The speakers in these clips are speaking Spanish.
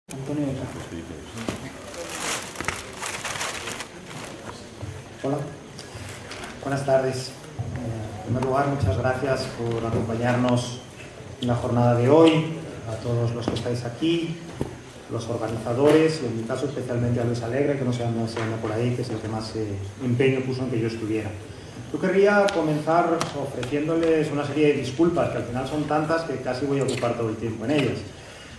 Antonio. Hola, buenas tardes. En primer lugar, muchas gracias por acompañarnos en la jornada de hoy, a todos los que estáis aquí, los organizadores, y en mi caso especialmente a Luis Alegre, que no se anda por ahí, que es el que más empeño puso en que yo estuviera. Yo querría comenzar ofreciéndoles una serie de disculpas, que al final son tantas que casi voy a ocupar todo el tiempo en ellas.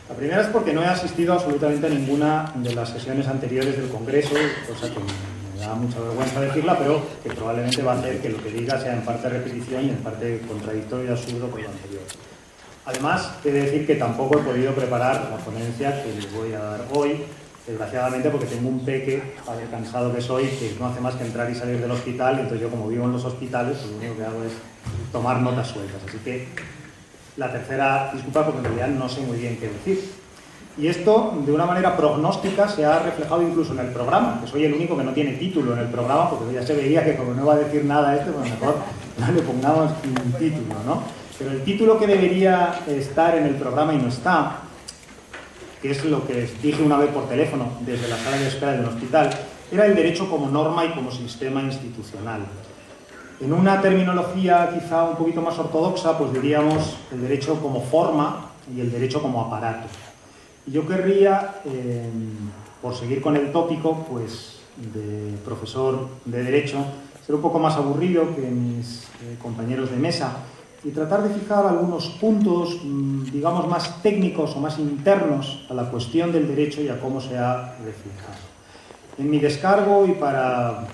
La primera es porque no he asistido absolutamente a ninguna de las sesiones anteriores del Congreso, cosa que me da mucha vergüenza decirla, pero que probablemente va a hacer que lo que diga sea en parte repetición y en parte contradictorio y absurdo con lo anterior. Además, he de decir que tampoco he podido preparar la ponencia que les voy a dar hoy, desgraciadamente porque tengo un peque, padre cansado que soy, que no hace más que entrar y salir del hospital, y entonces yo, como vivo en los hospitales, pues lo único que hago es tomar notas sueltas. Así que la tercera disculpa, porque en realidad no sé muy bien qué decir. Y esto, de una manera prognóstica, se ha reflejado incluso en el programa, que soy el único que no tiene título en el programa, porque ya se veía que como no va a decir nada pues mejor no le pongamos un título, ¿no? Pero el título que debería estar en el programa y no está, que es lo que dije una vez por teléfono desde la sala de espera del hospital, era el derecho como norma y como sistema institucional. En una terminología quizá un poquito más ortodoxa, pues diríamos el derecho como forma y el derecho como aparato. Y yo querría, por seguir con el tópico, pues de profesor de Derecho, ser un poco más aburrido que mis compañeros de mesa y tratar de fijar algunos puntos, digamos, más técnicos o más internos a la cuestión del derecho y a cómo se ha reflejado. En mi descargo y para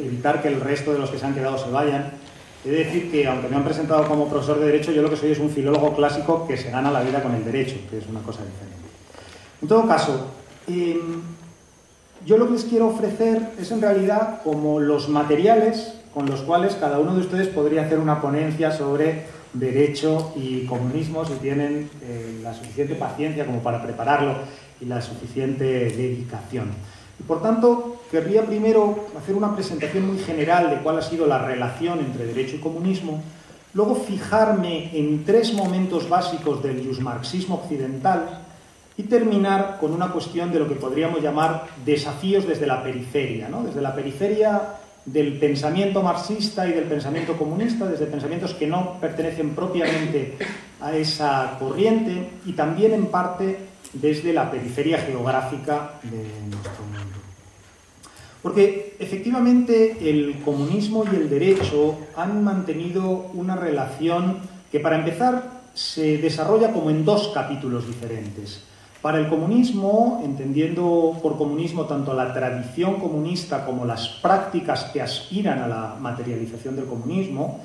evitar que el resto de los que se han quedado se vayan, he de decir que, aunque me han presentado como profesor de Derecho, yo lo que soy es un filólogo clásico que se gana la vida con el derecho, que es una cosa diferente. En todo caso, yo lo que les quiero ofrecer es en realidad como los materiales con los cuales cada uno de ustedes podría hacer una ponencia sobre derecho y comunismo si tienen la suficiente paciencia como para prepararlo y la suficiente dedicación. Y por tanto, querría primero hacer una presentación muy general de cuál ha sido la relación entre derecho y comunismo, luego fijarme en tres momentos básicos del iusmarxismo occidental y terminar con una cuestión de lo que podríamos llamar desafíos desde la periferia, ¿no? Desde la periferia del pensamiento marxista y del pensamiento comunista, desde pensamientos que no pertenecen propiamente a esa corriente y también en parte desde la periferia geográfica de nuestro mundo. Porque efectivamente el comunismo y el derecho han mantenido una relación que, para empezar, se desarrolla como en dos capítulos diferentes. Para el comunismo, entendiendo por comunismo tanto la tradición comunista como las prácticas que aspiran a la materialización del comunismo,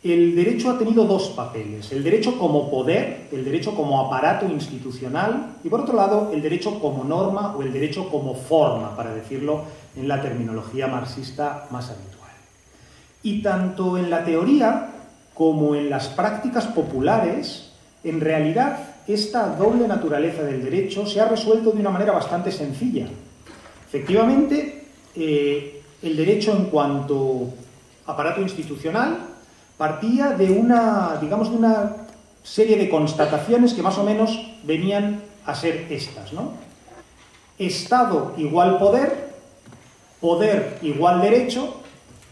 el derecho ha tenido dos papeles: el derecho como poder, el derecho como aparato institucional, y por otro lado el derecho como norma o el derecho como forma, para decirlo en la terminología marxista más habitual. Y tanto en la teoría como en las prácticas populares, en realidad esta doble naturaleza del derecho se ha resuelto de una manera bastante sencilla. Efectivamente, el derecho en cuanto aparato institucional partía de una serie de constataciones que más o menos venían a ser estas, ¿no? Estado igual poder, poder igual derecho,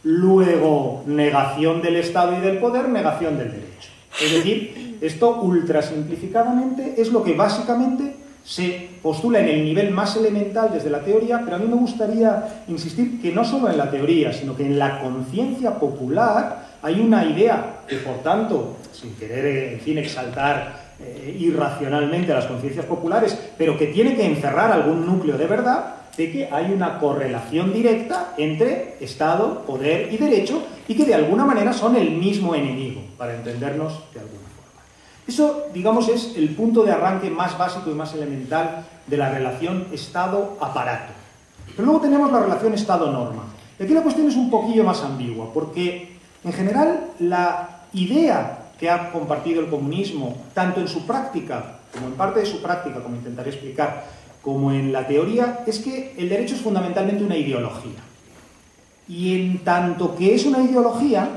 luego negación del Estado y del poder, negación del derecho. Es decir, esto ultra simplificadamente es lo que básicamente se postula en el nivel más elemental desde la teoría, pero a mí me gustaría insistir que no solo en la teoría, sino que en la conciencia popular hay una idea que, por tanto, sin querer, en fin, exaltar irracionalmente a las conciencias populares, pero que tiene que encerrar algún núcleo de verdad, de que hay una correlación directa entre Estado, poder y derecho, y que de alguna manera son el mismo enemigo, para entendernos de alguna forma. Eso, digamos, es el punto de arranque más básico y más elemental de la relación Estado-aparato. Pero luego tenemos la relación Estado-norma. Y aquí la cuestión es un poquillo más ambigua, porque en general la idea que ha compartido el comunismo, tanto en su práctica, como en parte de su práctica, como intentaré explicar, como en la teoría, es que el derecho es fundamentalmente una ideología. Y en tanto que es una ideología,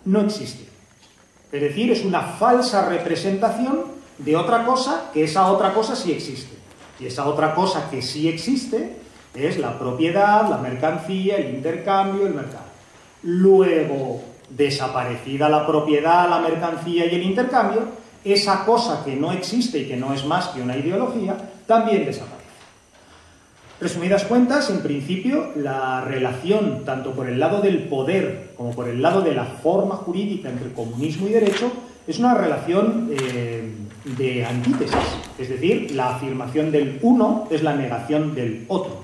no existe. Es decir, es una falsa representación de otra cosa, que esa otra cosa sí existe. Y esa otra cosa que sí existe es la propiedad, la mercancía, el intercambio, el mercado. Luego, desaparecida la propiedad, la mercancía y el intercambio, esa cosa que no existe y que no es más que una ideología, también desaparece. Resumidas cuentas, en principio, la relación, tanto por el lado del poder como por el lado de la forma jurídica entre comunismo y derecho, es una relación de antítesis. Es decir, la afirmación del uno es la negación del otro.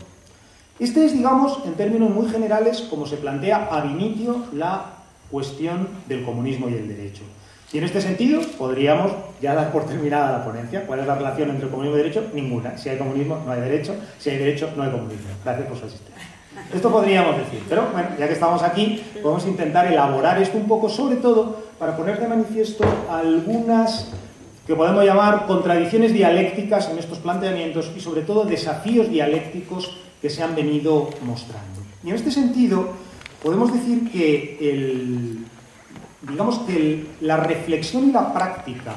Este es, digamos, en términos muy generales, como se plantea ab initio la cuestión del comunismo y el derecho. Y en este sentido, podríamos ya dar por terminada la ponencia. ¿Cuál es la relación entre comunismo y derecho? Ninguna. Si hay comunismo, no hay derecho. Si hay derecho, no hay comunismo. Gracias por su asistencia. Esto podríamos decir. Pero, bueno, ya que estamos aquí, podemos intentar elaborar esto un poco, sobre todo, para poner de manifiesto algunas que podemos llamar contradicciones dialécticas en estos planteamientos y, sobre todo, desafíos dialécticos que se han venido mostrando. Y en este sentido, podemos decir que la reflexión y la práctica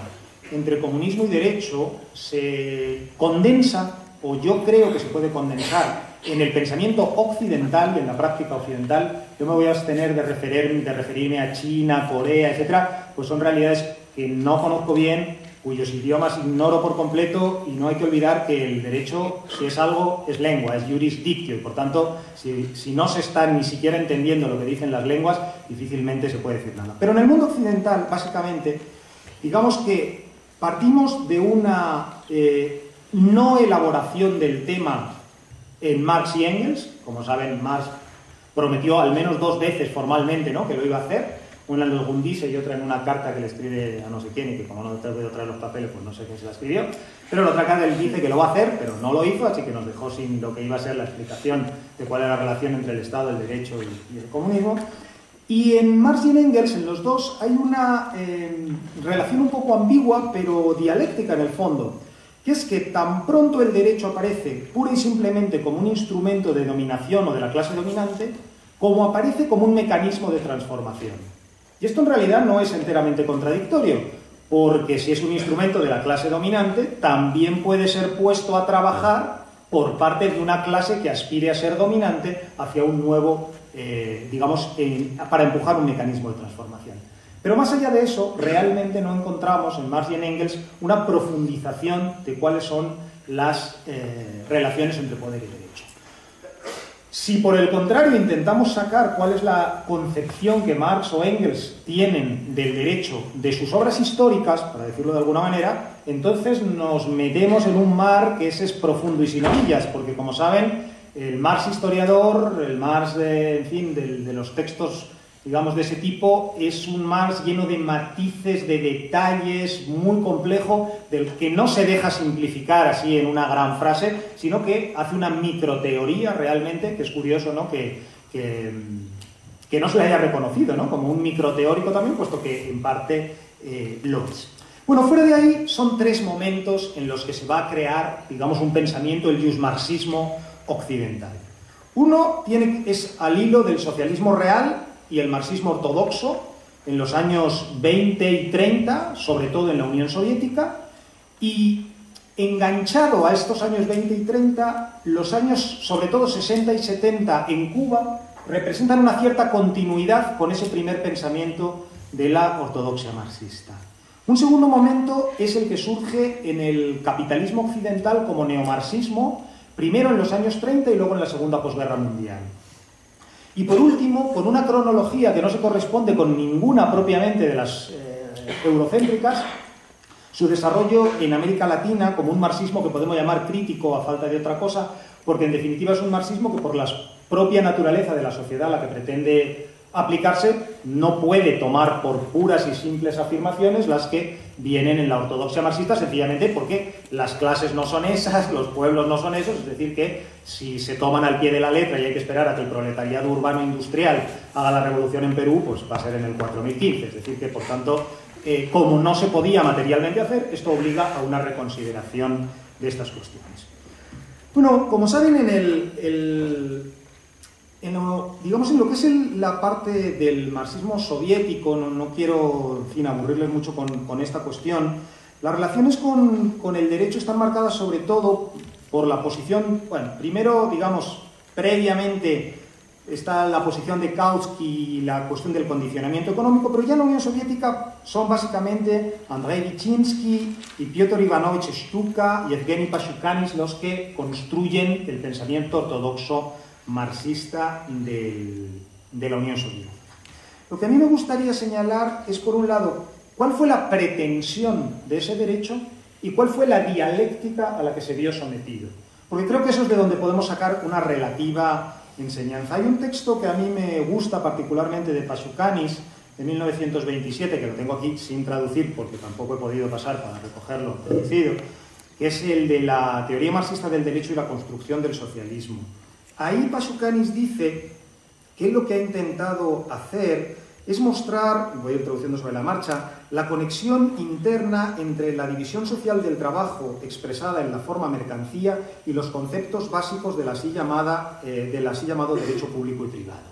entre comunismo y derecho se condensa, o yo creo que se puede condensar, en el pensamiento occidental y en la práctica occidental. Yo me voy a abstener de referirme a China, Corea, etcétera, pues son realidades que no conozco bien, cuyos idiomas ignoro por completo, y no hay que olvidar que el derecho, si es algo, es lengua, es jurisdictio, y por tanto, si no se está ni siquiera entendiendo lo que dicen las lenguas, difícilmente se puede decir nada. Pero en el mundo occidental, básicamente, digamos que partimos de una no elaboración del tema en Marx y Engels. Como saben, Marx prometió al menos 2 veces formalmente, ¿no?, que lo iba a hacer. Una en los Gundise y otra en una carta que le escribe a no sé quién, y que como no te he podido traer los papeles, pues no sé quién se la escribió. Pero la otra carta él dice que lo va a hacer, pero no lo hizo, así que nos dejó sin lo que iba a ser la explicación de cuál era la relación entre el Estado, el derecho y el comunismo. Y en Marx y en Engels, en los dos, hay una relación un poco ambigua, pero dialéctica en el fondo, que es que tan pronto el derecho aparece pura y simplemente como un instrumento de dominación o de la clase dominante, como aparece como un mecanismo de transformación. Y esto en realidad no es enteramente contradictorio, porque si es un instrumento de la clase dominante, también puede ser puesto a trabajar por parte de una clase que aspire a ser dominante hacia un nuevo, para empujar un mecanismo de transformación. Pero más allá de eso, realmente no encontramos en Marx y en Engels una profundización de cuáles son las relaciones entre poder y derecho. Si por el contrario intentamos sacar cuál es la concepción que Marx o Engels tienen del derecho de sus obras históricas, para decirlo de alguna manera, entonces nos metemos en un mar que es profundo y sin orillas, porque como saben, el Marx historiador, el Marx de los textos, digamos, de ese tipo, es un Marx lleno de matices, de detalles, muy complejo, del que no se deja simplificar así en una gran frase, sino que hace una microteoría realmente, que es curioso, ¿no?, que no se le haya reconocido, ¿no?, como un microteórico también, puesto que en parte lo es. Bueno, fuera de ahí son 3 momentos en los que se va a crear, digamos, un pensamiento, el justmarxismo occidental. Uno es al hilo del socialismo real y el marxismo ortodoxo en los años 20 y 30, sobre todo en la Unión Soviética, y enganchado a estos años 20 y 30, los años sobre todo 60 y 70 en Cuba representan una cierta continuidad con ese primer pensamiento de la ortodoxia marxista. Un segundo momento es el que surge en el capitalismo occidental como neomarxismo, primero en los años 30 y luego en la segunda posguerra mundial. Y por último, con una cronología que no se corresponde con ninguna propiamente de las eurocéntricas, su desarrollo en América Latina como un marxismo que podemos llamar crítico a falta de otra cosa, porque en definitiva es un marxismo que por la propia naturaleza de la sociedad a la que pretende aplicarse no puede tomar por puras y simples afirmaciones las que vienen en la ortodoxia marxista, sencillamente porque las clases no son esas, los pueblos no son esos, es decir que si se toman al pie de la letra y hay que esperar a que el proletariado urbano industrial haga la revolución en Perú, pues va a ser en el 4015, es decir que por tanto, como no se podía materialmente hacer, esto obliga a una reconsideración de estas cuestiones. Bueno, como saben, digamos en lo que es la parte del marxismo soviético, no quiero, en fin, aburrirles mucho con esta cuestión, Las relaciones con el derecho están marcadas sobre todo por la posición, bueno, primero, digamos, previamente está la posición de Kautsky y la cuestión del condicionamiento económico, pero ya en la Unión Soviética son básicamente Andrei Vichinsky y Piotr Ivanovich Shtuka y Evgeny Pashukanis los que construyen el pensamiento ortodoxo marxista de la Unión Soviética. Lo que a mí me gustaría señalar es, por un lado, cuál fue la pretensión de ese derecho y cuál fue la dialéctica a la que se vio sometido. Porque creo que eso es de donde podemos sacar una relativa enseñanza. Hay un texto que a mí me gusta particularmente de Pashukanis, de 1927, que lo tengo aquí sin traducir porque tampoco he podido pasar para recogerlo traducido, que es el de la teoría marxista del derecho y la construcción del socialismo. Ahí Pashukanis dice que lo que ha intentado hacer es mostrar, voy a ir traduciendo sobre la marcha, la conexión interna entre la división social del trabajo expresada en la forma mercancía y los conceptos básicos del así llamado derecho público y privado.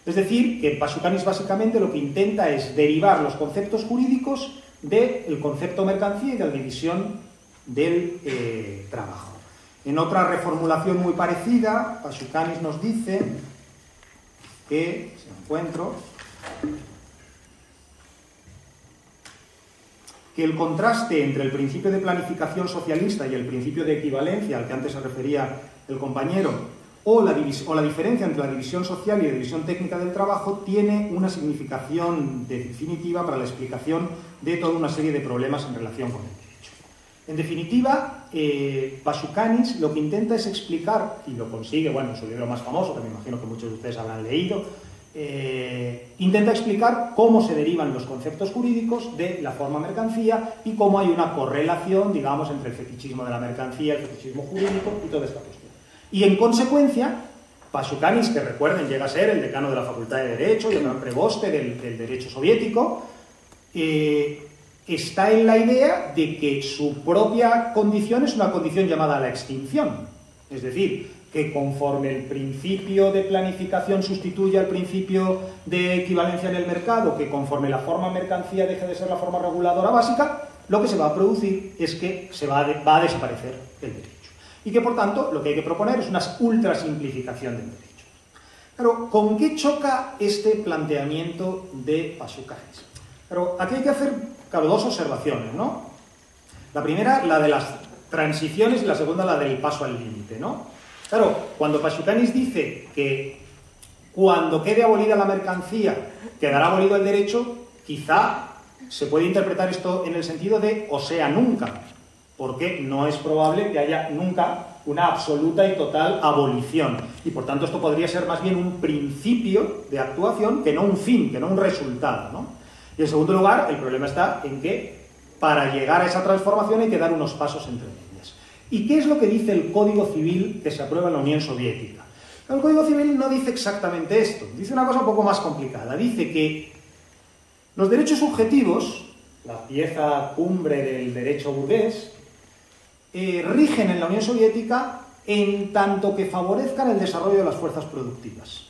Es decir, que Pashukanis básicamente lo que intenta es derivar los conceptos jurídicos del concepto mercancía y de la división del trabajo. En otra reformulación muy parecida, Pashukanis nos dice que, si encuentro, que el contraste entre el principio de planificación socialista y el principio de equivalencia al que antes se refería el compañero, o la diferencia entre la división social y la división técnica del trabajo tiene una significación definitiva para la explicación de toda una serie de problemas en relación con el derecho. En definitiva, Pashukanis lo que intenta es explicar, y lo consigue, bueno, en su libro más famoso, que me imagino que muchos de ustedes habrán leído, intenta explicar cómo se derivan los conceptos jurídicos de la forma mercancía y cómo hay una correlación, digamos, entre el fetichismo de la mercancía, el fetichismo jurídico y toda esta cuestión. Y en consecuencia, Pashukanis, que recuerden, llega a ser el decano de la Facultad de Derecho y el gran preboste del derecho soviético, está en la idea de que su propia condición es una condición llamada a la extinción. Es decir, que conforme el principio de planificación sustituye al principio de equivalencia en el mercado, que conforme la forma mercancía deje de ser la forma reguladora básica, lo que se va a producir es que va a desaparecer el derecho. Y que, por tanto, lo que hay que proponer es una ultrasimplificación del derecho. Pero, ¿con qué choca este planteamiento de Pashukanis? Pero aquí hay que hacer, claro, dos observaciones, ¿no? La primera, la de las transiciones, y la segunda, la del paso al límite, ¿no? Claro, cuando Pashukanis dice que cuando quede abolida la mercancía quedará abolido el derecho, quizá se puede interpretar esto en el sentido de o sea nunca, porque no es probable que haya nunca una absoluta y total abolición. Y por tanto esto podría ser más bien un principio de actuación que no un fin, que no un resultado, ¿no? Y en segundo lugar, el problema está en que para llegar a esa transformación hay que dar unos pasos entre medias. ¿Y qué es lo que dice el Código Civil que se aprueba en la Unión Soviética? El Código Civil no dice exactamente esto, dice una cosa un poco más complicada. Dice que los derechos subjetivos, la pieza cumbre del derecho burgués, rigen en la Unión Soviética en tanto que favorezcan el desarrollo de las fuerzas productivas.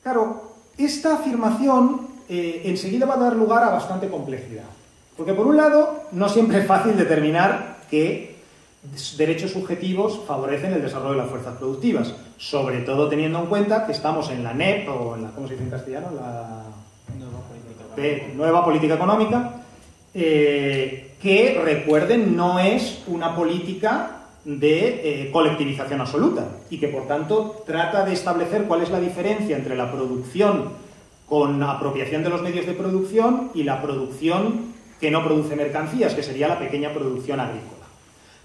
Claro, esta afirmación enseguida va a dar lugar a bastante complejidad. Porque por un lado, no siempre es fácil determinar qué derechos subjetivos favorecen el desarrollo de las fuerzas productivas, sobre todo teniendo en cuenta que estamos en la NEP, o en la, ¿cómo se dice en castellano? La nueva política económica, que, recuerden, no es una política de colectivización absoluta y que, por tanto, trata de establecer cuál es la diferencia entre la producción con apropiación de los medios de producción y la producción que no produce mercancías, que sería la pequeña producción agrícola.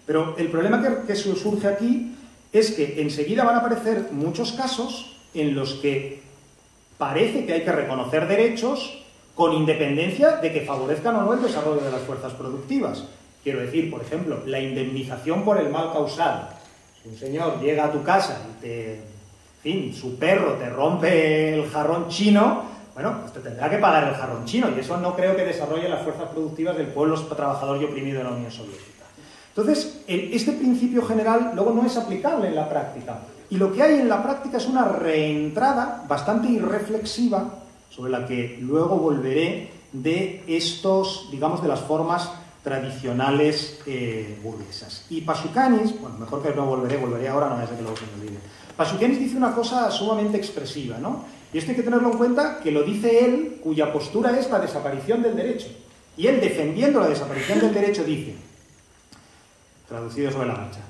Pero el problema que surge aquí es que enseguida van a aparecer muchos casos en los que parece que hay que reconocer derechos con independencia de que favorezcan o no el desarrollo de las fuerzas productivas. Quiero decir, por ejemplo, la indemnización por el mal causado. Si un señor llega a tu casa y su perro te rompe el jarrón chino, bueno, pues te tendrá que pagar el jarrón chino, y eso no creo que desarrolle las fuerzas productivas del pueblo trabajador y oprimido de la Unión Soviética. Entonces, este principio general luego no es aplicable en la práctica, y lo que hay en la práctica es una reentrada bastante irreflexiva, sobre la que luego volveré, de estos, digamos, de las formas tradicionales burguesas. Y Pasukanis, bueno, mejor que no volveré ahora, no vaya a ser que luego se me olvide. Pasukanis dice una cosa sumamente expresiva, ¿no? Y esto hay que tenerlo en cuenta, que lo dice él, cuya postura es la desaparición del derecho. Y él, defendiendo la desaparición del derecho, dice, traducido sobre la marcha,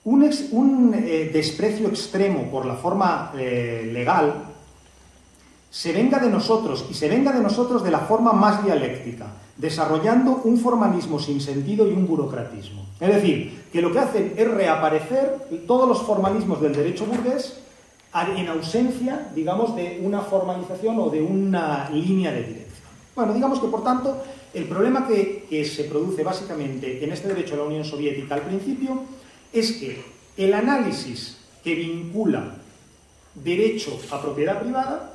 un desprecio extremo por la forma legal se venga de nosotros, y se venga de nosotros de la forma más dialéctica, desarrollando un formalismo sin sentido y un burocratismo. Es decir, que lo que hacen es reaparecer todos los formalismos del derecho burgués en ausencia, digamos, de una formalización o de una línea de dirección. Bueno, digamos que, por tanto, el problema que se produce básicamente en este derecho a la Unión Soviética al principio es que el análisis que vincula derecho a propiedad privada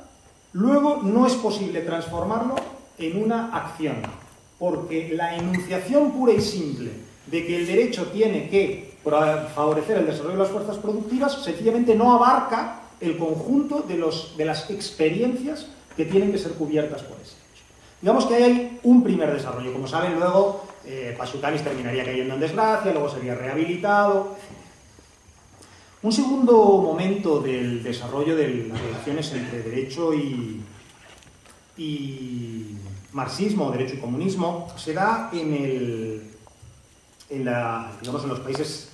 luego no es posible transformarlo en una acción, porque la enunciación pura y simple de que el derecho tiene que favorecer el desarrollo de las fuerzas productivas sencillamente no abarca el conjunto de las experiencias que tienen que ser cubiertas por ese derecho. Digamos que ahí hay un primer desarrollo. Como saben, luego Pasukanis terminaría cayendo en desgracia, luego sería rehabilitado. Un segundo momento del desarrollo de las relaciones entre derecho y marxismo, derecho y comunismo, se da en los países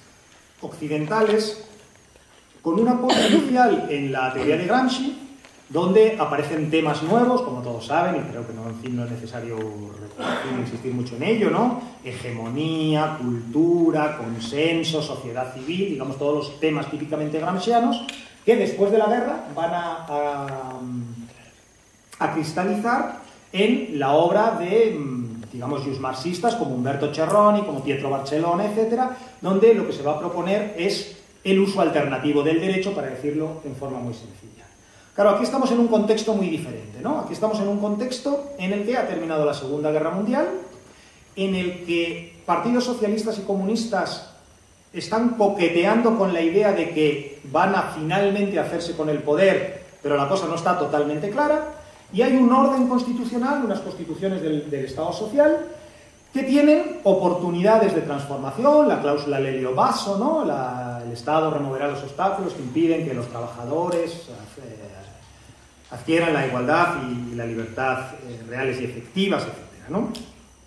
occidentales, con un apoyo inicial en la teoría de Gramsci, donde aparecen temas nuevos, como todos saben, y creo que no es necesario insistir mucho en ello, ¿no? Hegemonía, cultura, consenso, sociedad civil, digamos, todos los temas típicamente gramscianos, que después de la guerra van a cristalizar en la obra de, digamos, marxistas como Umberto Cerroni, como Pietro Barcellona, etcétera, donde lo que se va a proponer es el uso alternativo del derecho, para decirlo en forma muy sencilla. Claro, aquí estamos en un contexto muy diferente, ¿no? Aquí estamos en un contexto en el que ha terminado la Segunda Guerra Mundial, en el que partidos socialistas y comunistas están coqueteando con la idea de que van a finalmente hacerse con el poder, pero la cosa no está totalmente clara, y hay un orden constitucional, unas constituciones del Estado social, que tienen oportunidades de transformación, la cláusula Lelio Basso, ¿no? El Estado removerá los obstáculos que impiden que los trabajadores adquieran la igualdad y la libertad reales y efectivas, etcétera, ¿no?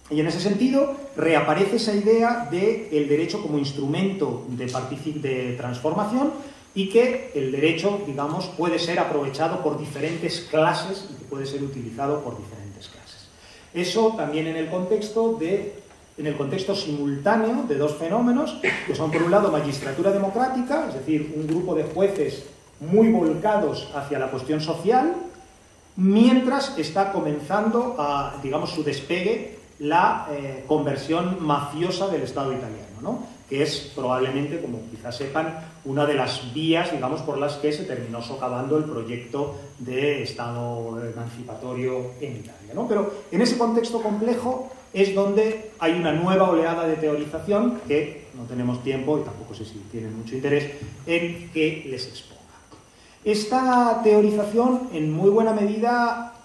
Y en ese sentido reaparece esa idea del derecho como instrumento de transformación, y que el derecho, digamos, puede ser aprovechado por diferentes clases y que puede ser utilizado por diferentes clases. Eso también en el contexto simultáneo de dos fenómenos, que son, por un lado, magistratura democrática, es decir, un grupo de jueces muy volcados hacia la cuestión social, mientras está comenzando digamos, su despegue la conversión mafiosa del Estado italiano, ¿no? Que es probablemente, como quizás sepan, una de las vías, digamos, por las que se terminó socavando el proyecto de Estado emancipatorio en Italia, ¿no? Pero en ese contexto complejo es donde hay una nueva oleada de teorización que no tenemos tiempo, y tampoco sé si tienen mucho interés, en que les exponga. Esta teorización, en muy buena medida,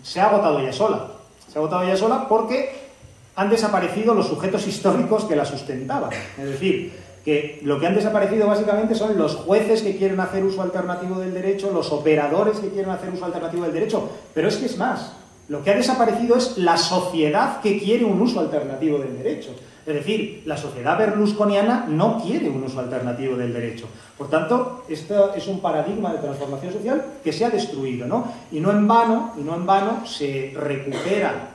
se ha agotado ya sola. Se ha agotado ya sola porque han desaparecido los sujetos históricos que la sustentaban. Es decir, que lo que han desaparecido básicamente son los jueces que quieren hacer uso alternativo del derecho, los operadores que quieren hacer uso alternativo del derecho. Pero es que es más, lo que ha desaparecido es la sociedad que quiere un uso alternativo del derecho. Es decir, la sociedad berlusconiana no quiere un uso alternativo del derecho. Por tanto, esto es un paradigma de transformación social que se ha destruido, ¿no? Y no en vano se recupera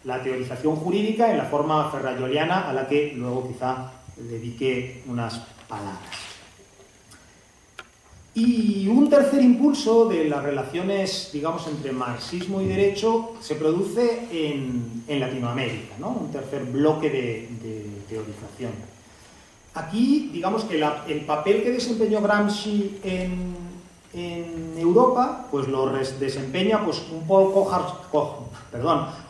la teorización jurídica en la forma ferrayoliana, a la que luego quizá dedique unas palabras. Y un tercer impulso de las relaciones, digamos, entre marxismo y derecho se produce en Latinoamérica, ¿no? Un tercer bloque de teorización. Aquí, digamos que el papel que desempeñó Gramsci en Europa, pues lo desempeña pues un poco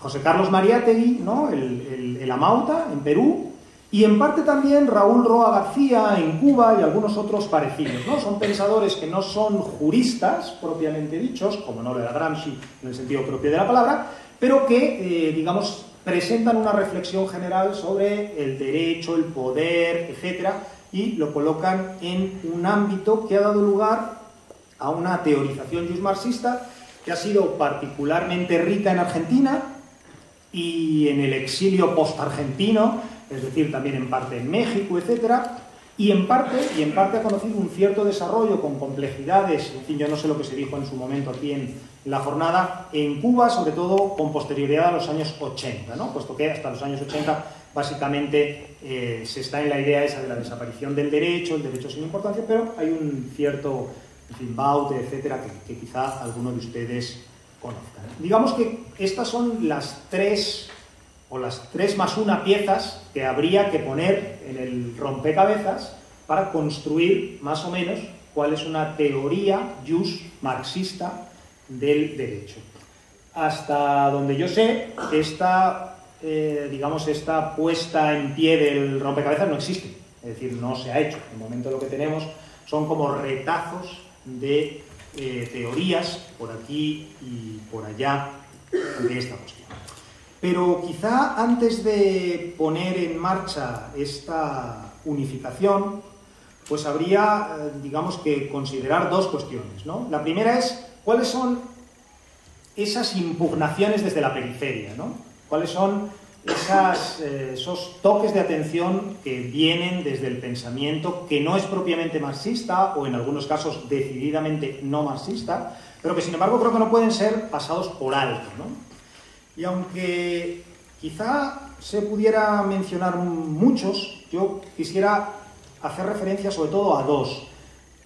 José Carlos Mariátegui, ¿no? el Amauta, en Perú, Y en parte también Raúl Roa García en Cuba y algunos otros parecidos, ¿no? Son pensadores que no son juristas, propiamente dichos, como no lo era Gramsci en el sentido propio de la palabra, pero que, digamos, presentan una reflexión general sobre el derecho, el poder, etcétera, y lo colocan en un ámbito que ha dado lugar a una teorización marxista que ha sido particularmente rica en Argentina y en el exilio post-argentino, es decir, también en parte en México, etcétera, y en parte ha conocido un cierto desarrollo con complejidades, en fin, yo no sé lo que se dijo en su momento aquí en la jornada, en Cuba, sobre todo con posterioridad a los años 80, ¿no? Puesto que hasta los años 80 básicamente se está en la idea esa de la desaparición del derecho, el derecho sin importancia, pero hay un cierto, en fin, Baute, etcétera, que quizá alguno de ustedes conozcan. Digamos que estas son las tres más una piezas que habría que poner en el rompecabezas para construir más o menos cuál es una teoría marxista del derecho. Hasta donde yo sé, esta puesta en pie del rompecabezas no existe, es decir, no se ha hecho. En el momento lo que tenemos son como retazos de teorías por aquí y por allá de esta cuestión. Pero quizá antes de poner en marcha esta unificación, pues habría, digamos, que considerar dos cuestiones, ¿no? La primera es, ¿cuáles son esas impugnaciones desde la periferia, ¿no? ¿Cuáles son esos toques de atención que vienen desde el pensamiento que no es propiamente marxista, o en algunos casos decididamente no marxista, pero que sin embargo creo que no pueden ser pasados por alto, ¿no? Y aunque quizá se pudiera mencionar muchos, yo quisiera hacer referencia sobre todo a dos,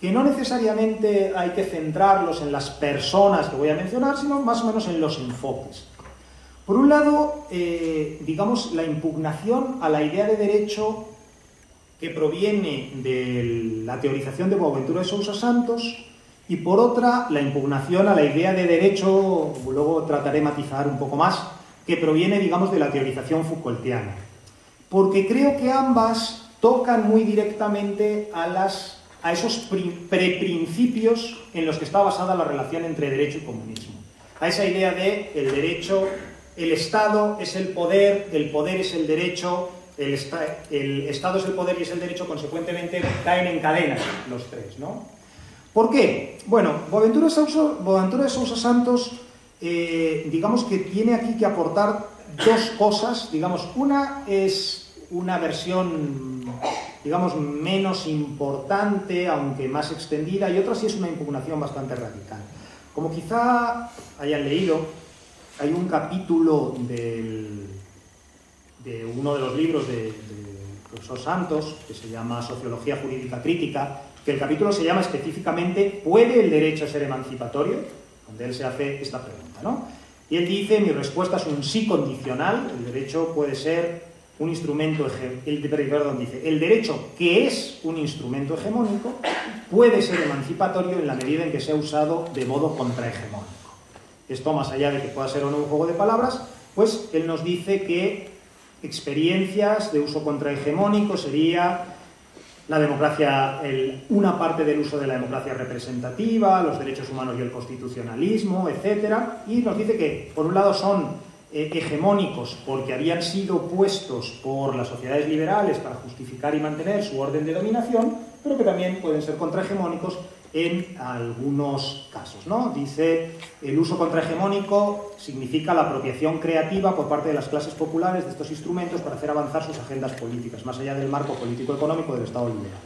que no necesariamente hay que centrarlos en las personas que voy a mencionar, sino más o menos en los enfoques. Por un lado, digamos, la impugnación a la idea de derecho que proviene de la teorización de Boaventura de Sousa Santos, y por otra, la impugnación a la idea de derecho, luego trataré de matizar un poco más, que proviene, digamos, de la teorización Foucaultiana. Porque creo que ambas tocan muy directamente a esos preprincipios en los que está basada la relación entre derecho y comunismo. A esa idea de el derecho, el Estado es el poder es el derecho, el Estado es el poder y es el derecho, consecuentemente caen en cadena los tres, ¿no? ¿Por qué? Bueno, Boaventura de Sousa Santos, digamos que tiene aquí que aportar dos cosas. Digamos, una es una versión, digamos, menos importante, aunque más extendida, y otra sí es una impugnación bastante radical. Como quizá hayan leído, hay un capítulo de uno de los libros del profesor Santos, que se llama Sociología Jurídica Crítica, que el capítulo se llama específicamente ¿puede el derecho ser emancipatorio? Donde él se hace esta pregunta, ¿no? Y él dice, mi respuesta es un sí condicional, el derecho puede ser un instrumento, el derecho que es un instrumento hegemónico puede ser emancipatorio en la medida en que sea usado de modo contrahegemónico. Esto, más allá de que pueda ser o no un juego de palabras, pues él nos dice que experiencias de uso contrahegemónico sería la democracia, una parte del uso de la democracia representativa, los derechos humanos y el constitucionalismo, etcétera, y nos dice que, por un lado, son hegemónicos porque habían sido puestos por las sociedades liberales para justificar y mantener su orden de dominación, pero que también pueden ser contrahegemónicos en algunos casos, ¿no? Dice, el uso contrahegemónico significa la apropiación creativa por parte de las clases populares de estos instrumentos para hacer avanzar sus agendas políticas, más allá del marco político-económico del Estado liberal.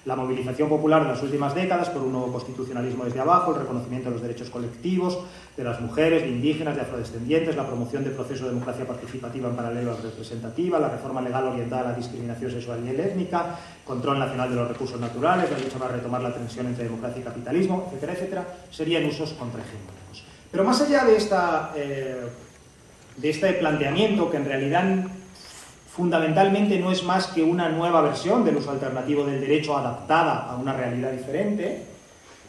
La movilización popular de las últimas décadas por un nuevo constitucionalismo desde abajo, el reconocimiento de los derechos colectivos de las mujeres, de indígenas, de afrodescendientes, la promoción del proceso de democracia participativa en paralelo a la representativa, la reforma legal orientada a la discriminación sexual y étnica, control nacional de los recursos naturales, la lucha para retomar la tensión entre democracia y capitalismo, etcétera, etcétera, serían usos contrahegemónicos. Pero más allá de este planteamiento, que en realidad fundamentalmente no es más que una nueva versión del uso alternativo del derecho adaptada a una realidad diferente,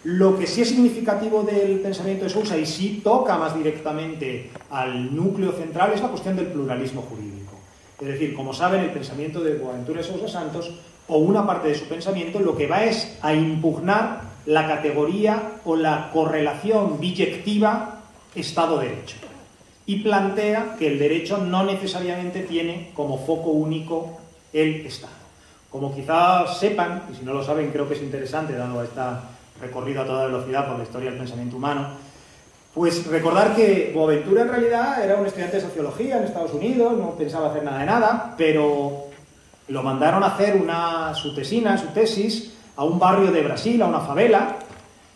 lo que sí es significativo del pensamiento de Sousa y sí toca más directamente al núcleo central es la cuestión del pluralismo jurídico. Es decir, como saben, el pensamiento de Boaventura de Sousa Santos, o una parte de su pensamiento, lo que va es a impugnar la categoría o la correlación biyectiva Estado-Derecho. Y plantea que el derecho no necesariamente tiene como foco único el Estado. Como quizás sepan, y si no lo saben creo que es interesante, dado este recorrido a toda velocidad por la historia del pensamiento humano, pues recordar que Boaventura en realidad era un estudiante de sociología en Estados Unidos, no pensaba hacer nada de nada, pero lo mandaron a hacer su tesis, a un barrio de Brasil, a una favela,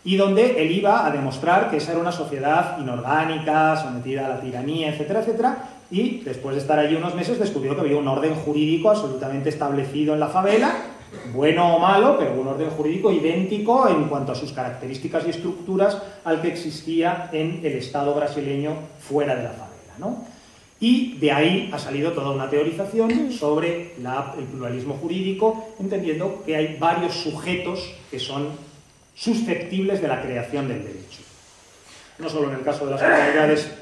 y donde él iba a demostrar que esa era una sociedad inorgánica, sometida a la tiranía, etcétera, etcétera, y después de estar allí unos meses descubrió que había un orden jurídico absolutamente establecido en la favela, bueno o malo, pero un orden jurídico idéntico en cuanto a sus características y estructuras al que existía en el Estado brasileño fuera de la favela, ¿no? Y de ahí ha salido toda una teorización sobre el pluralismo jurídico, entendiendo que hay varios sujetos que son susceptibles de la creación del derecho. No solo en el caso de las comunidades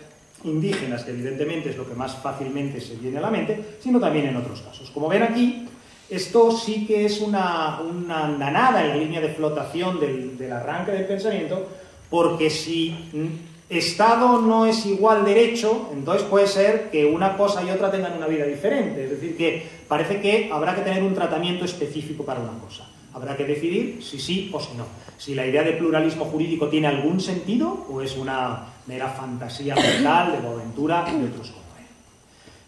indígenas, que evidentemente es lo que más fácilmente se viene a la mente, sino también en otros casos. Como ven aquí, esto sí que es una andanada en la línea de flotación del arranque del pensamiento, porque si Estado no es igual derecho, entonces puede ser que una cosa y otra tengan una vida diferente. Es decir, que parece que habrá que tener un tratamiento específico para una cosa. Habrá que decidir si sí o si no. Si la idea de pluralismo jurídico tiene algún sentido o es una mera fantasía mental de Boaventura y de otros como él.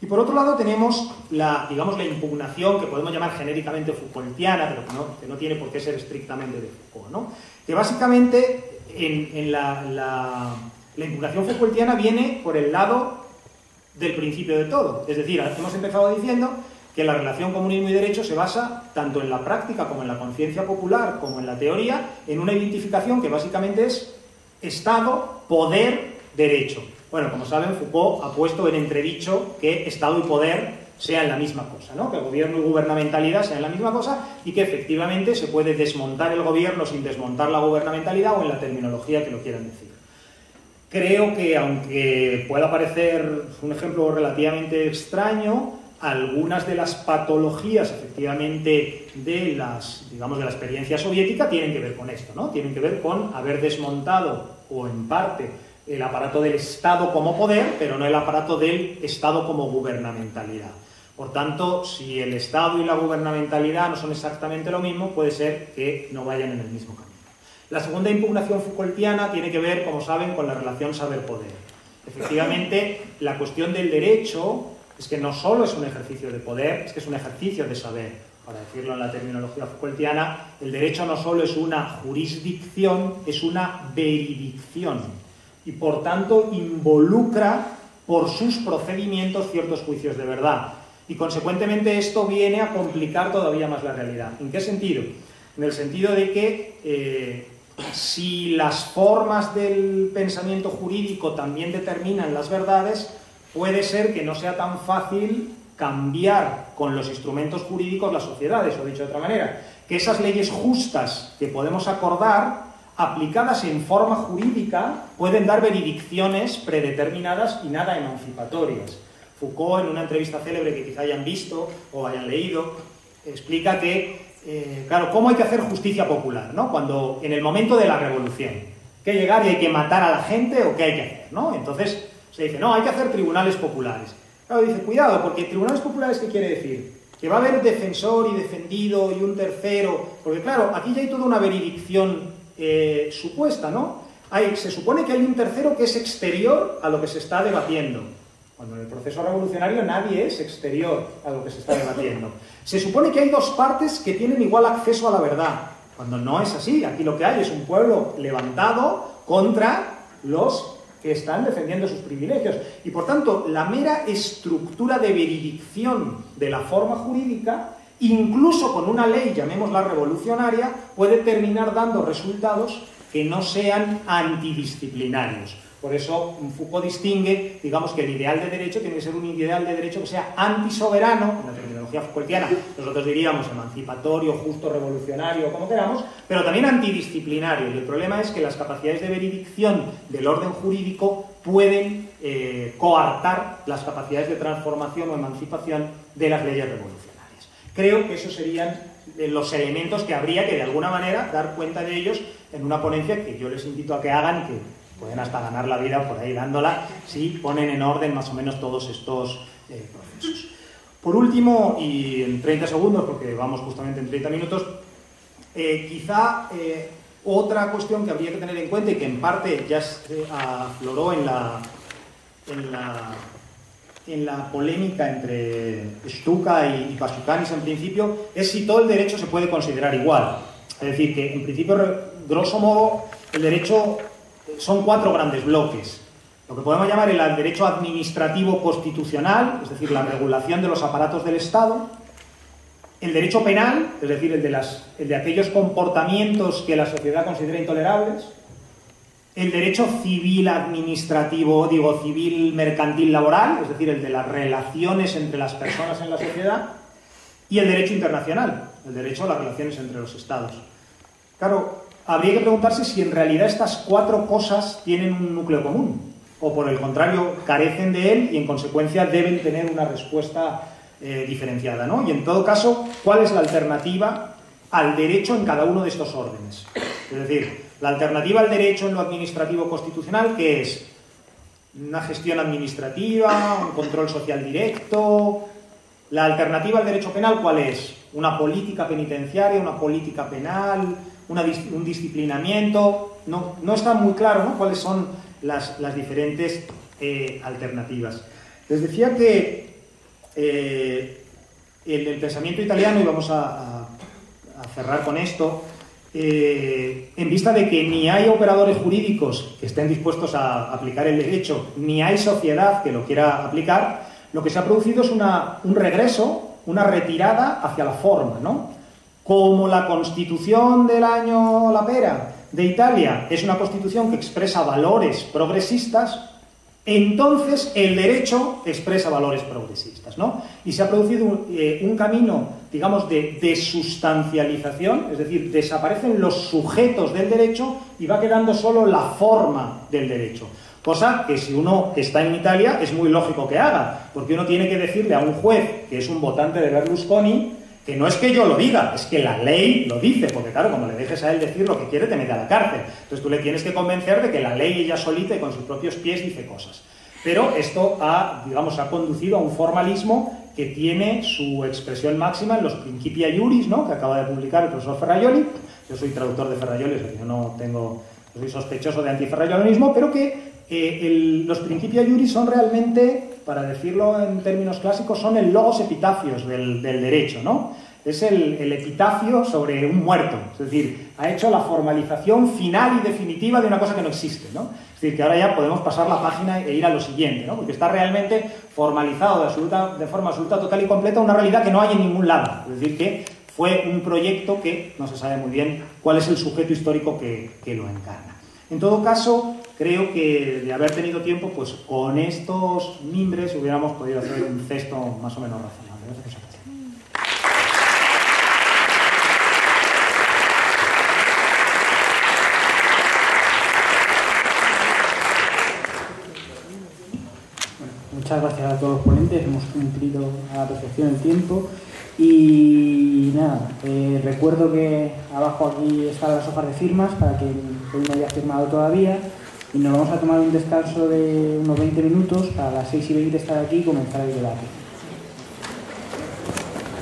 Y por otro lado tenemos la impugnación que podemos llamar genéricamente Foucaultiana, pero que no tiene por qué ser estrictamente de Foucault, ¿no? Que básicamente la impugnación Foucaultiana viene por el lado del principio de todo. Es decir, hemos empezado diciendo que la relación comunismo y derecho se basa tanto en la práctica como en la conciencia popular como en la teoría en una identificación que básicamente es Estado, poder, derecho. Bueno, como saben, Foucault ha puesto en entredicho que Estado y poder sean la misma cosa, ¿no? Que gobierno y gubernamentalidad sean la misma cosa y que efectivamente se puede desmontar el gobierno sin desmontar la gubernamentalidad o en la terminología que lo quieran decir. Creo que, aunque pueda parecer un ejemplo relativamente extraño, algunas de las patologías, efectivamente, de la experiencia soviética tienen que ver con esto, ¿no? Tienen que ver con haber desmontado, o en parte, el aparato del Estado como poder, pero no el aparato del Estado como gubernamentalidad. Por tanto, si el Estado y la gubernamentalidad no son exactamente lo mismo, puede ser que no vayan en el mismo camino. La segunda impugnación Foucaultiana tiene que ver, como saben, con la relación saber-poder. Efectivamente, la cuestión del derecho es que no solo es un ejercicio de poder, es que es un ejercicio de saber. Para decirlo en la terminología Foucaultiana, el derecho no solo es una jurisdicción, es una veridicción. Y por tanto involucra por sus procedimientos ciertos juicios de verdad. Y consecuentemente esto viene a complicar todavía más la realidad. ¿En qué sentido? En el sentido de que si las formas del pensamiento jurídico también determinan las verdades, puede ser que no sea tan fácil cambiar con los instrumentos jurídicos las sociedades, o dicho de otra manera, que esas leyes justas que podemos acordar, aplicadas en forma jurídica, pueden dar veredicciones predeterminadas y nada emancipatorias. Foucault, en una entrevista célebre que quizá hayan visto o hayan leído, explica que, claro, ¿cómo hay que hacer justicia popular, ¿no? Cuando, en el momento de la revolución, ¿que llegar y hay que matar a la gente o qué hay que hacer, ¿no? Entonces se dice, no, hay que hacer tribunales populares. Claro, dice, cuidado, porque tribunales populares, ¿qué quiere decir? Que va a haber defensor y defendido y un tercero, porque claro, aquí ya hay toda una veredicción supuesta, ¿no? Se supone que hay un tercero que es exterior a lo que se está debatiendo. Cuando en el proceso revolucionario nadie es exterior a lo que se está debatiendo. Se supone que hay dos partes que tienen igual acceso a la verdad, cuando no es así. Aquí lo que hay es un pueblo levantado contra los que están defendiendo sus privilegios. Y por tanto, la mera estructura de veredicción de la forma jurídica, incluso con una ley, llamémosla revolucionaria, puede terminar dando resultados que no sean antidisciplinarios. Por eso Foucault distingue, digamos, que el ideal de derecho tiene que ser un ideal de derecho que sea antisoberano, en la terminología Foucaultiana nosotros diríamos emancipatorio, justo, revolucionario, como queramos, pero también antidisciplinario. Y el problema es que las capacidades de veredicción del orden jurídico pueden coartar las capacidades de transformación o emancipación de las leyes revolucionarias. Creo que esos serían los elementos que habría que de alguna manera dar cuenta de ellos en una ponencia que yo les invito a que hagan, que pueden hasta ganar la vida por ahí dándola, si ponen en orden más o menos todos estos procesos. Por último, y en 30 segundos, porque vamos justamente en 30 minutos, quizá otra cuestión que habría que tener en cuenta y que en parte ya se afloró en la polémica entre Stuka y Pasukanis en principio, es si todo el derecho se puede considerar igual. Es decir, que en principio, grosso modo, el derecho son 4 grandes bloques. Lo que podemos llamar el derecho administrativo constitucional, es decir, la regulación de los aparatos del Estado. El derecho penal, es decir, el de aquellos comportamientos que la sociedad considera intolerables. El derecho civil administrativo, civil mercantil laboral, es decir, el de las relaciones entre las personas en la sociedad. Y el derecho internacional, el derecho a las relaciones entre los Estados. Claro, habría que preguntarse si en realidad estas 4 cosas tienen un núcleo común, o por el contrario, carecen de él y en consecuencia deben tener una respuesta diferenciada, ¿no? Y en todo caso, ¿cuál es la alternativa al derecho en cada uno de estos órdenes? Es decir, la alternativa al derecho en lo administrativo constitucional, ¿qué es? Una gestión administrativa, un control social directo. La alternativa al derecho penal, ¿cuál es? Una política penitenciaria, una política penal, un disciplinamiento. No está muy claro, ¿no?, cuáles son las diferentes alternativas. Les decía que el pensamiento italiano, y vamos a cerrar con esto, en vista de que ni hay operadores jurídicos que estén dispuestos a aplicar el derecho, ni hay sociedad que lo quiera aplicar, lo que se ha producido es un regreso, una retirada hacia la forma, ¿no? Como la Constitución del año La Pera de Italia es una constitución que expresa valores progresistas, entonces el derecho expresa valores progresistas, ¿no? Y se ha producido un camino, digamos, de desustancialización, es decir, desaparecen los sujetos del derecho y va quedando solo la forma del derecho. Cosa que si uno está en Italia es muy lógico que haga, porque uno tiene que decirle a un juez que es un votante de Berlusconi que no es que yo lo diga, es que la ley lo dice, porque claro, como le dejes a él decir lo que quiere, te mete a la cárcel. Entonces tú le tienes que convencer de que la ley ella solita y con sus propios pies dice cosas. Pero esto ha conducido a un formalismo que tiene su expresión máxima en los Principia Iuris, ¿no?, que acaba de publicar el profesor Ferrajoli. Yo soy traductor de Ferrajoli, o sea que yo soy sospechoso de antiferrajolismo, pero que los Principia Iuris son realmente, para decirlo en términos clásicos, son el logos epitafios del derecho, ¿no? Es el epitafio sobre un muerto, es decir, ha hecho la formalización final y definitiva de una cosa que no existe, ¿no? Es decir, que ahora ya podemos pasar la página e ir a lo siguiente, ¿no? Porque está realmente formalizado de forma absoluta, total y completa una realidad que no hay en ningún lado. Es decir, que fue un proyecto que no se sabe muy bien cuál es el sujeto histórico que lo encarna. En todo caso, creo que de haber tenido tiempo, pues con estos mimbres hubiéramos podido hacer un cesto más o menos razonable. Muchas gracias a todos los ponentes, hemos cumplido a la perfección el tiempo y nada, recuerdo que abajo aquí están las hojas de firmas para quien no haya firmado todavía y nos vamos a tomar un descanso de unos 20 minutos para las 6:20 estar aquí y comenzar el debate.